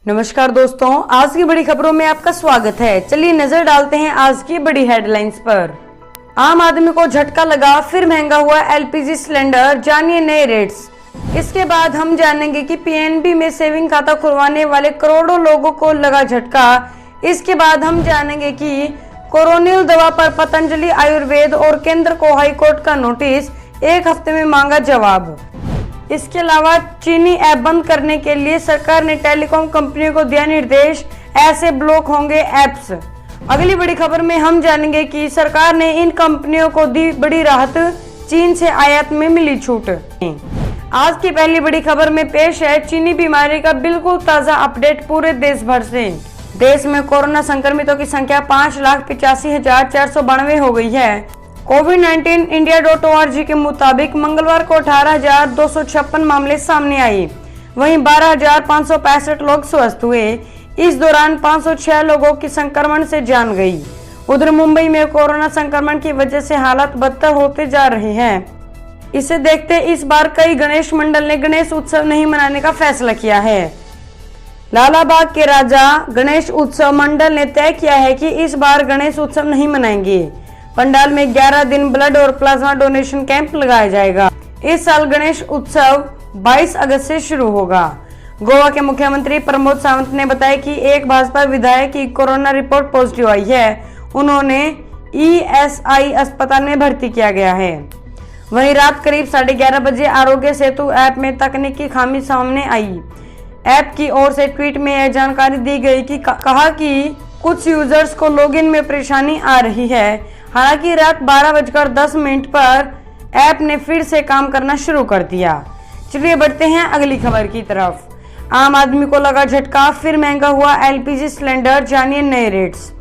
नमस्कार दोस्तों, आज की बड़ी खबरों में आपका स्वागत है। चलिए नजर डालते हैं आज की बड़ी हेडलाइंस पर। आम आदमी को झटका लगा, फिर महंगा हुआ एलपीजी सिलेंडर, जानिए नए रेट्स। इसके बाद हम जानेंगे कि पीएनबी में सेविंग खाता खुलवाने वाले करोड़ों लोगों को लगा झटका। इसके बाद हम जानेंगे कि कोरोनिल दवा पर पतंजलि आयुर्वेद और केंद्र को हाईकोर्ट का नोटिस, 1 हफ्ते में मांगा जवाब। इसके अलावा चीनी ऐप बंद करने के लिए सरकार ने टेलीकॉम कंपनियों को दिया निर्देश, ऐसे ब्लॉक होंगे ऐप्स। अगली बड़ी खबर में हम जानेंगे कि सरकार ने इन कंपनियों को दी बड़ी राहत, चीन से आयात में मिली छूट। आज की पहली बड़ी खबर में पेश है चीनी बीमारी का बिल्कुल ताजा अपडेट पूरे देश भर से। देश में कोरोना संक्रमितों की संख्या 5,85,492 हो गई है। कोविड-19 इंडिया.org के मुताबिक मंगलवार को 18,256 मामले सामने आए, वहीं 12,565 लोग स्वस्थ हुए। इस दौरान 506 लोगों की संक्रमण से जान गई। उधर मुंबई में कोरोना संक्रमण की वजह से हालात बदतर होते जा रहे हैं। इसे देखते इस बार कई गणेश मंडल ने गणेश उत्सव नहीं मनाने का फैसला किया है। लालाबाग के राजा गणेश उत्सव मंडल ने तय किया है कि इस बार गणेश उत्सव नहीं मनाएंगे। पंडाल में 11 दिन ब्लड और प्लाज्मा डोनेशन कैंप लगाया जाएगा। इस साल गणेश उत्सव 22 अगस्त से शुरू होगा। गोवा के मुख्यमंत्री प्रमोद सावंत ने बताया कि एक भाजपा विधायक की कोरोना रिपोर्ट पॉजिटिव आई है, उन्होंने ईएसआई अस्पताल में भर्ती किया गया है। वहीं रात करीब 11:30 बजे आरोग्य सेतु ऐप में तकनीकी खामी सामने आई। ऐप की ओर से ट्वीट में यह जानकारी दी गई कि कहा कि कुछ यूजर्स को लॉगिन में परेशानी आ रही है। हालांकि रात 12:10 पर ऐप ने फिर से काम करना शुरू कर दिया। चलिए बढ़ते हैं अगली खबर की तरफ। आम आदमी को लगा झटका, फिर महंगा हुआ एलपीजी सिलेंडर, जानिए नए रेट्स।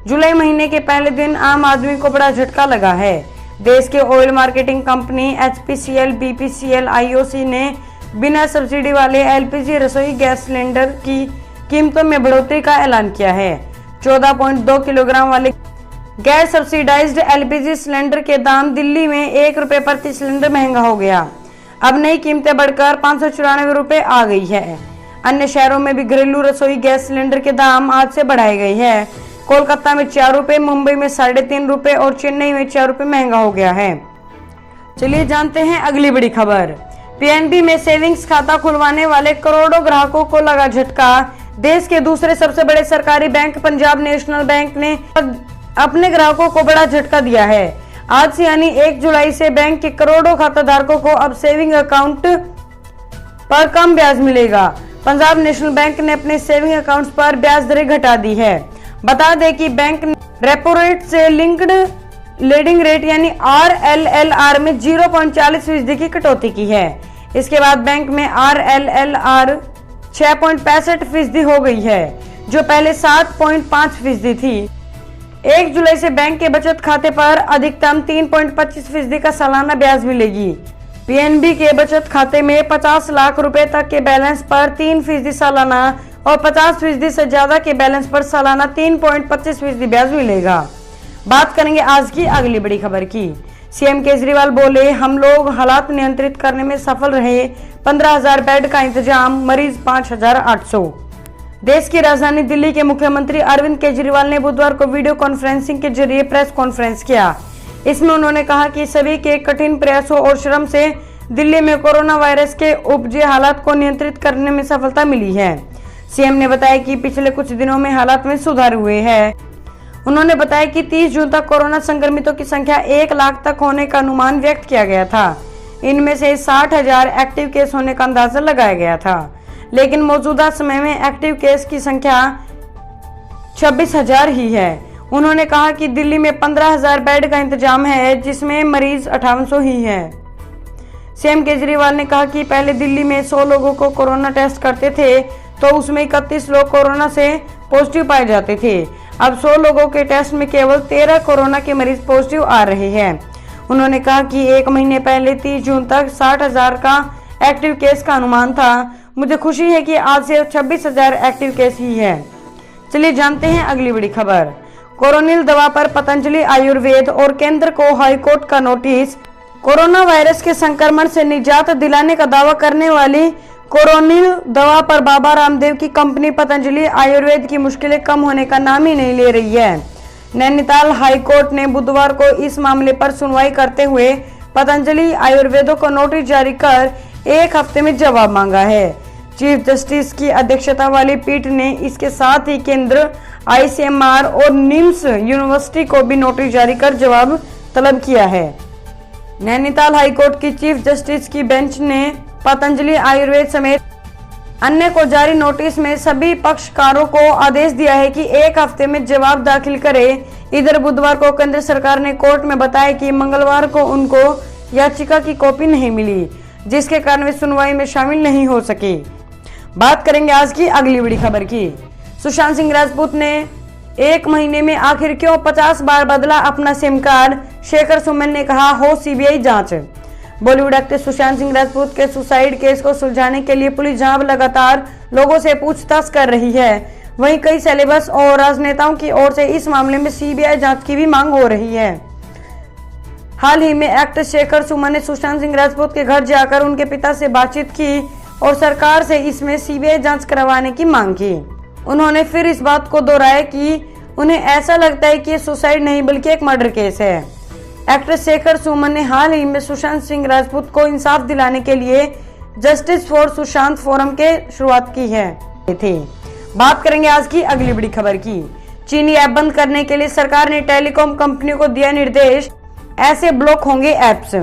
जुलाई महीने के पहले दिन आम आदमी को बड़ा झटका लगा है। देश के oil marketing company HPCL, BPCL, IOC ने बिना सब्सिडी वाले एलपीजी रसोई गैस सिलेंडर की कीमतों में बढ़ोतरी का ऐलान किया है। 14.2 किलोग्राम वाले गैस सब्सिडाइज्ड एलपीजी सिलेंडर के दाम दिल्ली में 1 रुपए प्रति सिलेंडर महंगा हो गया। अब नई कीमतें बढ़कर 594 रुपए आ गई है। अन्य शहरों में भी घरेलू रसोई गैस सिलेंडर के दाम आज से बढ़ाए गए हैं। कोलकाता में 4 रुपए, मुंबई में 3.5 रुपए और चेन्नई में 4 रुपए महंगा हो गया है। चलिए जानते हैं अगली बड़ी खबर। पीएनबी में सेविंग्स खाता खुलवाने वाले करोड़ों ग्राहकों को लगा झटका। देश के दूसरे सबसे बड़े सरकारी बैंक पंजाब नेशनल बैंक ने अपने ग्राहकों को बड़ा झटका दिया है। आज से यानी 1 जुलाई से बैंक के करोड़ों खाता धारकों को अब सेविंग अकाउंट पर कम ब्याज मिलेगा। पंजाब नेशनल बैंक ने अपने सेविंग अकाउंट्स पर ब्याज दरें घटा दी है। बता दें कि बैंक ने रेपो रेट से लिंक्ड लीडिंग रेट यानी RLLR में 0.40% की कटौती की है। इसके बाद बैंक में RLLR 6.65% हो गई है, जो पहले 7.5% थी। 1 जुलाई से बैंक के बचत खाते पर अधिकतम 3.25% का सालाना ब्याज मिलेगी। पीएनबी के बचत खाते में 50 लाख रुपए तक के बैलेंस पर 3% सालाना और 50% से ज्यादा के बैलेंस पर सालाना 3.25% ब्याज मिलेगा। बात करेंगे आज की अगली बड़ी खबर की। सीएम केजरीवाल बोले, हम लोग हालात नियंत्रित करने में सफल रहे। 15,000 बेड का इंतजाम, मरीज 5,800। देश की राजधानी दिल्ली के मुख्यमंत्री अरविंद केजरीवाल ने बुधवार को वीडियो कॉन्फ्रेंसिंग के जरिए प्रेस कॉन्फ्रेंस किया। इसमें उन्होंने कहा कि सभी के कठिन प्रयासों और श्रम से दिल्ली में कोरोना वायरस के उपजे हालात को नियंत्रित करने में सफलता मिली है। सीएम ने बताया कि पिछले कुछ दिनों में हालात में सुधार हुए हैं। उन्होंने बताया कि 30 जून तक कोरोना संक्रमितों की संख्या 1 लाख तक होने का अनुमान व्यक्त किया गया था। इनमें से 60,000 एक्टिव केस होने का अंदाजा लगाया गया था, लेकिन मौजूदा समय में एक्टिव केस की संख्या 26,000 ही है। उन्होंने कहा कि दिल्ली में 15,000 बेड का इंतजाम है, जिसमें मरीज 5800 ही है। सीएम केजरीवाल ने कहा कि पहले दिल्ली में 100 लोगों को कोरोना टेस्ट करते थे तो उसमें 31 लोग कोरोना से पॉजिटिव पाए जाते थे। अब 100 लोगों के टेस्ट में केवल 13 कोरोना के मरीज पॉजिटिव आ रहे हैं। उन्होंने कहा कि 1 महीने पहले 30 जून तक 60,000 का एक्टिव केस का अनुमान था। मुझे खुशी है कि आज से 26,000 एक्टिव केस ही है। चलिए जानते हैं अगली बड़ी खबर। कोरोनिल दवा पर पतंजलि आयुर्वेद और केंद्र को हाईकोर्ट का नोटिस। कोरोना वायरस के संक्रमण से निजात दिलाने का दावा करने वाली कोरोनिल दवा पर बाबा रामदेव की कंपनी पतंजलि आयुर्वेद की मुश्किलें कम होने का नाम ही नहीं ले रही है। नैनीताल हाईकोर्ट ने बुधवार को इस मामले पर सुनवाई करते हुए पतंजलि आयुर्वेदों को नोटिस जारी कर 1 हफ्ते में जवाब मांगा है। चीफ जस्टिस की अध्यक्षता वाली पीठ ने इसके साथ ही केंद्र, आईसीएमआर और निम्स यूनिवर्सिटी को भी नोटिस जारी कर जवाब तलब किया है। नैनीताल हाईकोर्ट की चीफ जस्टिस की बेंच ने पतंजलि आयुर्वेद समेत अन्य को जारी नोटिस में सभी पक्षकारों को आदेश दिया है कि 1 हफ्ते में जवाब दाखिल करे। इधर बुधवार को केंद्र सरकार ने कोर्ट में बताया कि मंगलवार को उनको याचिका की कॉपी नहीं मिली, जिसके कारण वे सुनवाई में शामिल नहीं हो सके। बात करेंगे आज की अगली बड़ी खबर की। सुशांत सिंह राजपूत ने 1 महीने में आखिर क्यों 50 बार बदला अपना सिम कार्ड, शेखर सुमन ने कहा हो सीबीआई जांच। बॉलीवुड एक्टर सुशांत सिंह राजपूत के सुसाइड केस को सुलझाने के लिए पुलिस जहां लगातार लोगों से पूछताछ कर रही है, वहीं कई सेलेब्स और राजनेताओं की ओर से इस मामले में सीबीआई जांच की भी मांग हो रही है। हाल ही में एक्टर शेखर सुमन ने सुशांत सिंह राजपूत के घर जाकर उनके पिता से बातचीत की और सरकार से इसमें सीबीआई जांच करवाने की मांग की। उन्होंने फिर इस बात को दोहराया कि उन्हें ऐसा लगता है कि ये सुसाइड नहीं बल्कि एक मर्डर केस है। एक्टर शेखर सुमन ने हाल ही में सुशांत सिंह राजपूत को इंसाफ दिलाने के लिए जस्टिस फॉर सुशांत फोरम के शुरुआत की है थी। बात करेंगे आज की अगली बड़ी खबर की। चीनी ऐप बंद करने के लिए सरकार ने टेलीकॉम कंपनियों को दिया निर्देश, ऐसे ब्लॉक होंगे ऐप्स।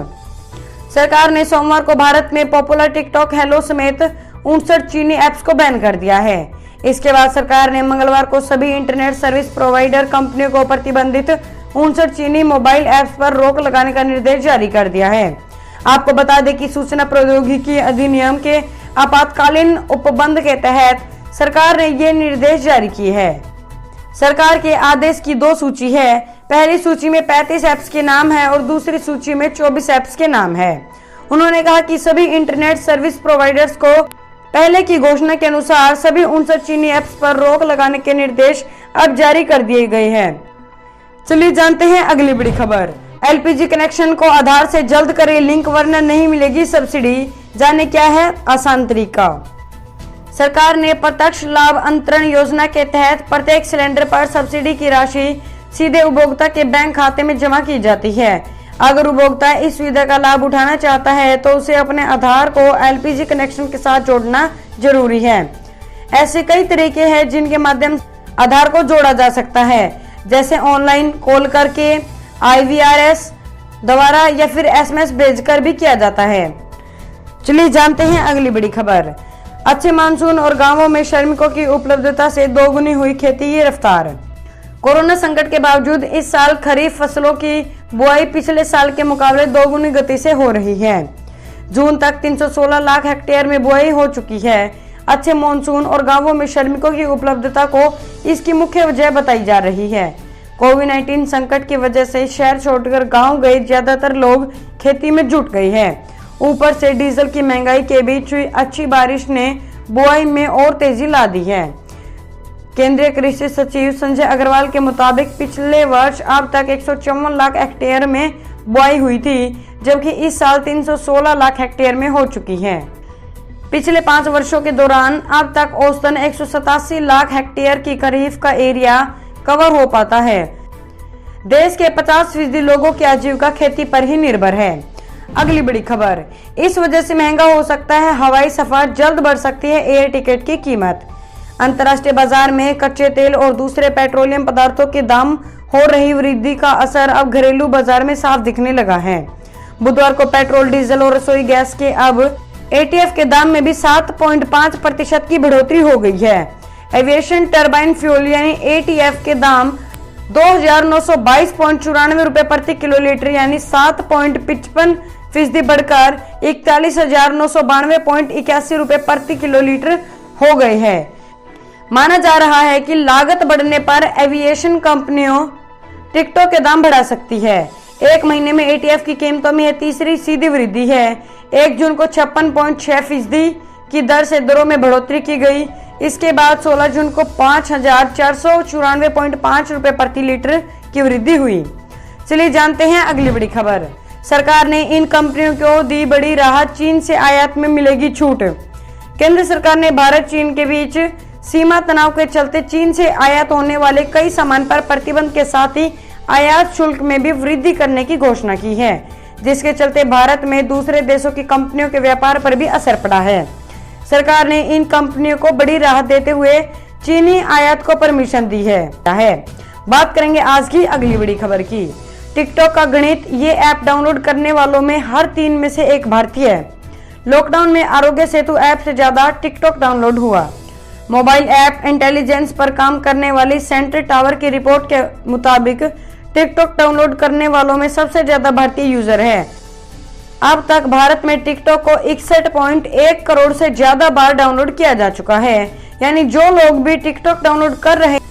सरकार ने सोमवार को भारत में पॉपुलर टिकटॉक, हेलो समेत 59 चीनी ऐप्स को बैन कर दिया है। इसके बाद सरकार ने मंगलवार को सभी इंटरनेट सर्विस प्रोवाइडर कंपनियों को प्रतिबंधित 59 चीनी मोबाइल ऐप्स पर रोक लगाने का निर्देश जारी कर दिया है। आपको बता दें कि सूचना प्रौद्योगिकी अधिनियम के आपातकालीन उपबंध के तहत सरकार ने ये निर्देश जारी किए हैं। सरकार के आदेश की 2 सूची है। पहली सूची में 35 ऐप्स के नाम है और दूसरी सूची में 24 ऐप्स के नाम है। उन्होंने कहा कि सभी इंटरनेट सर्विस प्रोवाइडर्स को पहले की घोषणा के अनुसार सभी 59 चीनी ऐप्स पर रोक लगाने के निर्देश अब जारी कर दिए गए हैं। चलिए जानते हैं अगली बड़ी खबर। एलपीजी कनेक्शन को आधार से जल्द करें लिंक, वरना नहीं मिलेगी सब्सिडी। जाने क्या है आसान तरीका। सरकार ने प्रत्यक्ष लाभ अंतरण योजना के तहत प्रत्येक सिलेंडर पर सब्सिडी की राशि सीधे उपभोक्ता के बैंक खाते में जमा की जाती है। अगर उपभोक्ता इस सुविधा का लाभ उठाना चाहता है तो उसे अपने आधार को एलपीजी कनेक्शन के साथ जोड़ना जरूरी है। ऐसे कई तरीके हैं जिनके माध्यम से आधार को जोड़ा जा सकता है, जैसे ऑनलाइन कॉल करके, IVRS द्वारा या फिर SMS भेजकर भी किया जाता है। चलिए जानते हैं अगली बड़ी खबर। अच्छे मानसून और गांवों में श्रमिकों की उपलब्धता से दोगुनी हुई खेती की रफ्तार। कोरोना संकट के बावजूद इस साल खरीफ फसलों की बुआई पिछले साल के मुकाबले दोगुनी गति से हो रही है। जून तक 316 लाख हेक्टेयर में बुआई हो चुकी है। अच्छे मानसून और गांवों में श्रमिकों की उपलब्धता को इसकी मुख्य वजह बताई जा रही है। कोविड-19 संकट की वजह से शहर छोड़कर गांव गए ज्यादातर लोग खेती में जुट गए हैं। ऊपर से डीजल की महंगाई के बीच हुई अच्छी बारिश ने बुआई में और तेजी ला दी है। केंद्रीय कृषि सचिव संजय अग्रवाल के मुताबिक पिछले वर्ष अब तक 154 लाख हेक्टेयर में बुआई हुई थी, जबकि इस साल 316 लाख हेक्टेयर में हो चुकी है। पिछले 5 वर्षों के दौरान अब तक औसतन 187 लाख हेक्टेयर की खरीफ का एरिया कवर हो पाता है। देश के 50% लोगों की आजीविका खेती पर ही निर्भर है। अगली बड़ी खबर। इस वजह से महंगा हो सकता है हवाई सफर, जल्द बढ़ सकती है एयर टिकट की कीमत। अंतर्राष्ट्रीय बाजार में कच्चे तेल और दूसरे पेट्रोलियम पदार्थों के दाम हो रही वृद्धि का असर अब घरेलू बाजार में साफ दिखने लगा है। बुधवार को पेट्रोल, डीजल और रसोई गैस के अब ATF के दाम में भी 7.5% की बढ़ोतरी हो गई है। एविएशन टरबाइन फ्यूल यानी ATF के दाम 2,922.94 रुपए प्रति किलोलीटर यानी 7.55% बढ़कर 41,992.81 रुपए प्रति किलोलीटर हो गए हैं। माना जा रहा है कि लागत बढ़ने पर एविएशन कंपनियों टिकटों के दाम बढ़ा सकती है। 1 महीने में ATF की कीमतों में यह तीसरी सीधी वृद्धि है। 1 जून को 56.6% की दर से दरों में बढ़ोतरी की गई। इसके बाद 16 जून को 5,494.5 रुपए प्रति लीटर की वृद्धि हुई। चलिए जानते हैं अगली बड़ी खबर। सरकार ने इन कंपनियों को दी बड़ी राहत, चीन से आयात में मिलेगी छूट। केंद्र सरकार ने भारत चीन के बीच सीमा तनाव के चलते चीन से आयात होने वाले कई सामान पर प्रतिबंध के साथ ही आयात शुल्क में भी वृद्धि करने की घोषणा की है, जिसके चलते भारत में दूसरे देशों की कंपनियों के व्यापार पर भी असर पड़ा है। सरकार ने इन कंपनियों को बड़ी राहत देते हुए चीनी आयात को परमिशन दी है। बात करेंगे आज की अगली बड़ी खबर की। टिकटॉक का गणित, ये ऐप डाउनलोड करने वालों में हर 3 में से एक भारतीय है। लॉकडाउन में आरोग्य सेतु ऐप से ज्यादा टिकटॉक डाउनलोड हुआ। मोबाइल ऐप इंटेलिजेंस पर काम करने वाली सेंटर टावर की रिपोर्ट के मुताबिक टिकटॉक डाउनलोड करने वालों में सबसे ज्यादा भारतीय यूजर है। अब तक भारत में टिकटॉक को 61.1 करोड़ से ज्यादा बार डाउनलोड किया जा चुका है। यानी जो लोग भी टिकटॉक डाउनलोड कर रहे हैं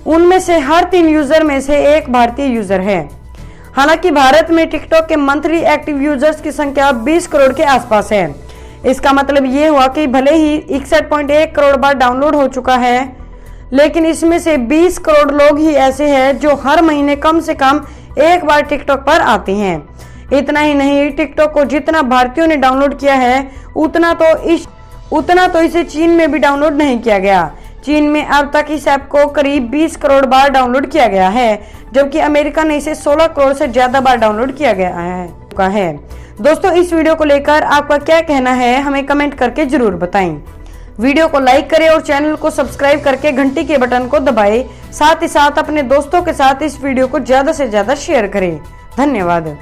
उनमें से हर 3 यूजर में से एक भारतीय यूजर है। हालांकि भारत में टिकटॉक के मंथली एक्टिव यूजर्स की संख्या 20 करोड़ के आसपास है। इसका मतलब ये हुआ कि भले ही 61.1 करोड़ बार डाउनलोड हो चुका है, लेकिन इसमें से 20 करोड़ लोग ही ऐसे हैं जो हर महीने कम से कम एक बार टिकटॉक पर आते हैं। इतना ही नहीं, टिकटॉक को जितना भारतीयों ने डाउनलोड किया है उतना तो इसे चीन में भी डाउनलोड नहीं किया गया। चीन में अब तक इस ऐप को करीब 20 करोड़ बार डाउनलोड किया गया है, जबकि अमेरिका ने इसे 16 करोड़ से ज्यादा बार डाउनलोड किया गया है। दोस्तों, इस वीडियो को लेकर आपका क्या कहना है, हमें कमेंट करके जरूर बताएं। वीडियो को लाइक करें और चैनल को सब्सक्राइब करके घंटी के बटन को दबाएं। साथ ही साथ अपने दोस्तों के साथ इस वीडियो को ज्यादा से ज्यादा शेयर करें। धन्यवाद।